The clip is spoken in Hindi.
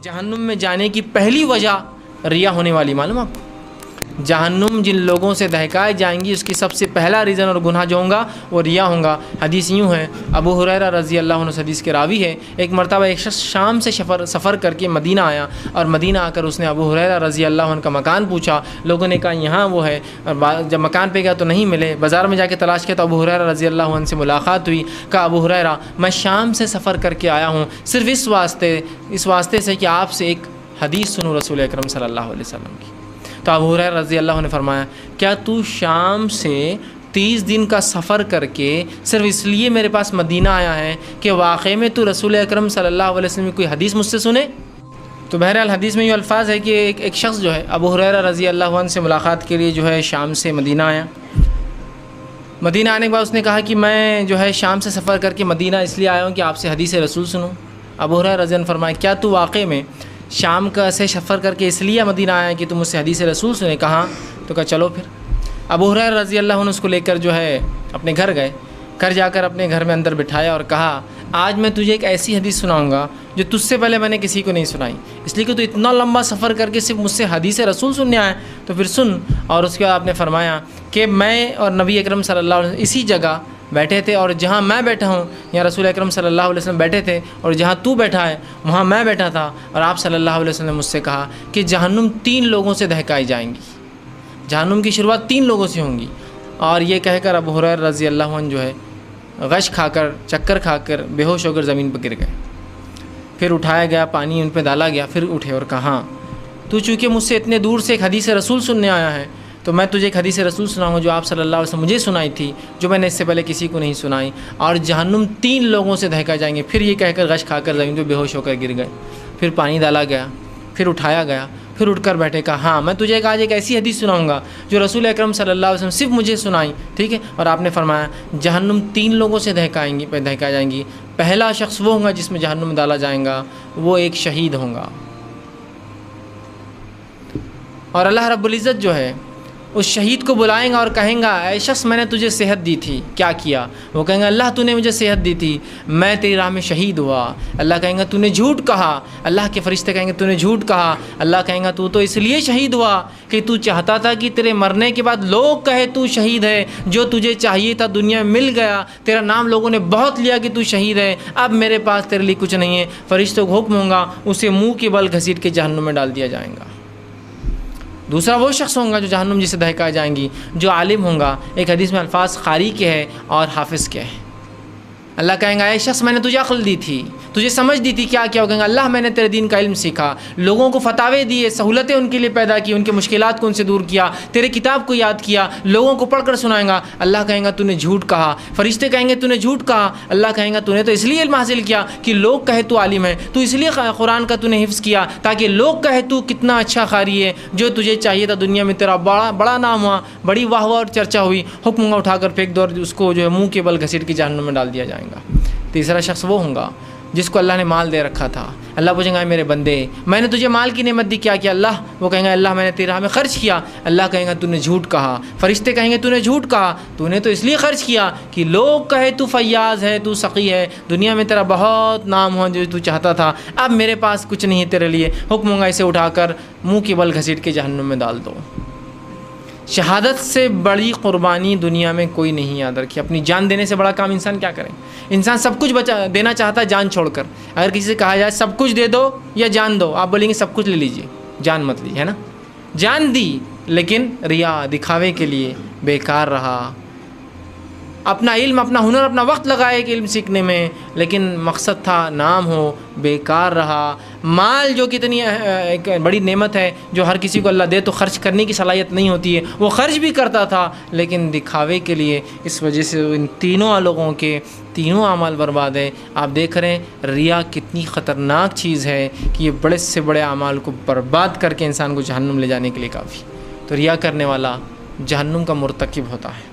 जहन्नुम में जाने की पहली वजह रिया होने वाली, मालूम आपको? जहन्नुम जिन लोगों से दहकाए जाएंगी उसकी सबसे पहला रीज़न और गुनाह जो होगा वो रिया होगा। हदीस यूँ है, अबू हुरैरा रज़ी अल्लाह अन्हु हदीस के रावी है, एक मरतबा एक शख्स शाम से सफ़र करके मदीना आया और मदीना आकर उसने अबू हुरैरा रज़ी अल्लाह अन्हु का मकान पूछा। लोगों ने कहा यहाँ वो है, और जब मकान पे गया तो नहीं मिले। बाज़ार में जाके तलाश किया तो अबू हुरैरा रज़ी अल्लाह अन्हु से मुलाकात हुई। कहा, अबू हुरैरा मैं शाम से सफ़र करके आया हूँ सिर्फ़ इस वास्ते से कि आपसे एक हदीस सुनूँ रसूल अकरम सल्लल्लाहु अलैहि वसल्लम की। तो अबू हुरैरा रज़ी अल्लाह ने फरमाया, क्या तू शाम से 30 दिन का सफ़र करके सिर्फ इसलिए मेरे पास मदीना आया है कि वाक़ई में तू रसूल अकरम सल्लल्लाहु अलैहि वसल्लम की कोई हदीस मुझसे सुने? तो बहरहाल हदीस में ये अल्फाज है कि एक शख्स जो है अबू हुरैरा रज़ी अल्लाह अन्हु से मुलाकात के लिए जो है शाम से मदीना आया। मदीना आने के बाद उसने कहा कि मैं जो है शाम से सफ़र करके मदीना इसलिए आया हूँ कि आपसे हदीस रसूल सुनूँ। अबू हुरैरा रज़ी अल्लाह अन्हु फरमाया, क्या तू वाक़ई में शाम का से सफ़र करके इसलिए मदीना आया कि तुम मुझसे हदीस रसूल सुने? कहाँ? तो कहा चलो फिर। अबू हुरैरा रज़ी अल्लाह अन्हु उसको लेकर जो है अपने घर गए। घर जाकर अपने घर में अंदर बिठाया और कहा, आज मैं तुझे एक ऐसी हदीस सुनाऊंगा जो तुझसे पहले मैंने किसी को नहीं सुनाई, इसलिए कि तू इतना लंबा सफ़र करके सिर्फ मुझसे हदीस रसूल सुनने आया, तो फिर सुन। और उसके बाद आपने फरमाया कि मैं और नबी अकरम सल्लल्लाहु अलैहि वसल्लम इसी जगह बैठे थे और जहाँ मैं बैठा हूँ यहाँ रसूल अकरम सल्लल्लाहु अलैहि वसल्लम बैठे थे, और जहाँ तू बैठा है वहाँ मैं बैठा था। और आप सल्लल्लाहु अलैहि वसल्लम ने मुझसे कहा कि जहन्नुम 3 लोगों से दहकाई जाएंगी, जहन्नुम की शुरुआत 3 लोगों से होंगी। और ये कहकर अबू हुरैरा रज़ी अल्लाह अन्हु जो है गश खाकर, चक्कर खाकर, बेहोश होकर ज़मीन पर गिर गए। फिर उठाया गया, पानी उन पर डाला गया, फिर उठे और कहा, तू चूँकि मुझसे इतने दूर से एक हदीस रसूल सुनने आया है तो मैं तुझे एक हदीस रसूल सुनाऊंगा जो आप सल्लल्लाहु अलैहि वसल्लम मुझे सुनाई थी, जो मैंने इससे पहले किसी को नहीं सुनाई। और जहन्नुम 3 लोगों से दहका जाएंगे। फिर ये कहकर गश खाकर ज़मीन पर बेहोश होकर गिर गए। फिर पानी डाला गया, फिर उठाया गया, फिर उठकर बैठे। कहा, हाँ मैं तुझे आज एक ऐसी हदीस सुनाऊंगा जो रसूल अकरम सल्लल्लाहु अलैहि वसल्लम सिर्फ मुझे सुनाई, ठीक है? और आपने फरमाया जहन्नुम 3 लोगों से दहका जाएंगी। पहला शख्स वो होगा जिसमें जहन्नुम में डाला जाएगा, वो एक शहीद होगा। और अल्लाह रब्बुल इज़्ज़त जो है उस शहीद को बुलाएंगा और कहेंगा, ऐ शख्स मैंने तुझे सेहत दी थी, क्या किया? वो कहेंगे, अल्लाह तूने मुझे सेहत दी थी, मैं तेरी राह में शहीद हुआ। अल्लाह कहेंगा तूने झूठ कहा। अल्लाह के फरिश्ते कहेंगे तूने झूठ कहा। अल्लाह कहेंगा तू तो इसलिए शहीद हुआ कि तू चाहता था कि तेरे मरने के बाद लोग कहे तू शहीद है, जो तुझे चाहिए था दुनिया में मिल गया, तेरा नाम लोगों ने बहुत लिया कि तू शहीद है, अब मेरे पास तेरे लिए कुछ नहीं है। फरिश्तों को हुक्म होगा, उसे मुँह के बल घसीट के जहन्नुम में डाल दिया जाएगा। दूसरा वो शख्स होगा जो जहन्नुम जिसे दहकाए जाएंगी, जो आलिम होगा। एक हदीस में अल्फाज कारी के हैं और हाफिज़ के हैं। अल्लाह कहेंगा, ऐ शख्स मैंने तुझे अक्ल दी थी, तुझे समझ दी थी, क्या क्या? कहेंगा, अल्लाह मैंने तेरे दीन का इल्म सीखा, लोगों को फतावे दिए, सहूलतें उनके लिए पैदा की, उनके मुश्किलात को उनसे दूर किया, तेरे किताब को याद किया, लोगों को पढ़कर सुनाएगा। अल्लाह कहेंगा तूने झूठ कहा। फरिश्ते कहेंगे तूने झूठ कहा। अल्लाह कहेंगा तूने तो इसलिए इल्म हासिल किया कि लोग कहे तू आलिम है, तू इसलिए कुरान का तूने हिफ्ज़ किया ताकि लोग कहे तू कितना अच्छा कारी है, जो तुझे चाहिए था दुनिया में तेरा बड़ा नाम हुआ, बड़ी वाह और चर्चा हुई। हुक्म उठाकर फेंक दो और उसको जो है मुँह के बल घसीट के जहन्नुम में डाल दिया जाएगा। तीसरा शख्स वो होगा जिसको अल्लाह ने माल दे रखा था। अल्लाह पूछेंगे, मेरे बंदे मैंने तुझे माल की नेमत दी, क्या किया? अल्लाह, वो कहेंगे अल्लाह मैंने तेरी राह में ख़र्च किया। अल्लाह कहेंगे तूने झूठ कहा। फरिश्ते कहेंगे तूने झूठ कहा, तूने तो इसलिए ख़र्च किया कि लोग कहे तू फैयाज़ है, तू सक़ी है, दुनिया में तेरा बहुत नाम हो जो तू चाहता था, अब मेरे पास कुछ नहीं है तेरे लिए। हुक्म होगा इसे उठाकर मुँह के बल घसीट के जहन्नुम में डाल दो। शहादत से बड़ी क़ुरबानी दुनिया में कोई नहीं याद रखी। अपनी जान देने से बड़ा काम इंसान क्या करे? इंसान सब कुछ देना चाहता है जान छोड़कर। अगर किसी से कहा जाए सब कुछ दे दो या जान दो, आप बोलेंगे सब कुछ ले लीजिए, जान मत लीजिए, है ना? जान दी लेकिन रिया, दिखावे के लिए बेकार रहा। अपना इल्म, अपना हुनर, अपना वक्त लगाए कि इल्म सीखने में, लेकिन मकसद था नाम हो, बेकार रहा। माल जो कितनी एक बड़ी नेमत है जो हर किसी को अल्लाह दे तो ख़र्च करने की सलाहियत नहीं होती है, वो ख़र्च भी करता था लेकिन दिखावे के लिए। इस वजह से इन तीनों लोगों के तीनों अमाल बर्बाद है। आप देख रहे हैं रिया कितनी ख़तरनाक चीज़ है कि ये बड़े से बड़े अमाल को बर्बाद करके इंसान को जहन्नुम ले जाने के लिए काफ़ी। तो रिया करने वाला जहन्नुम का मुर्तकिब होता है।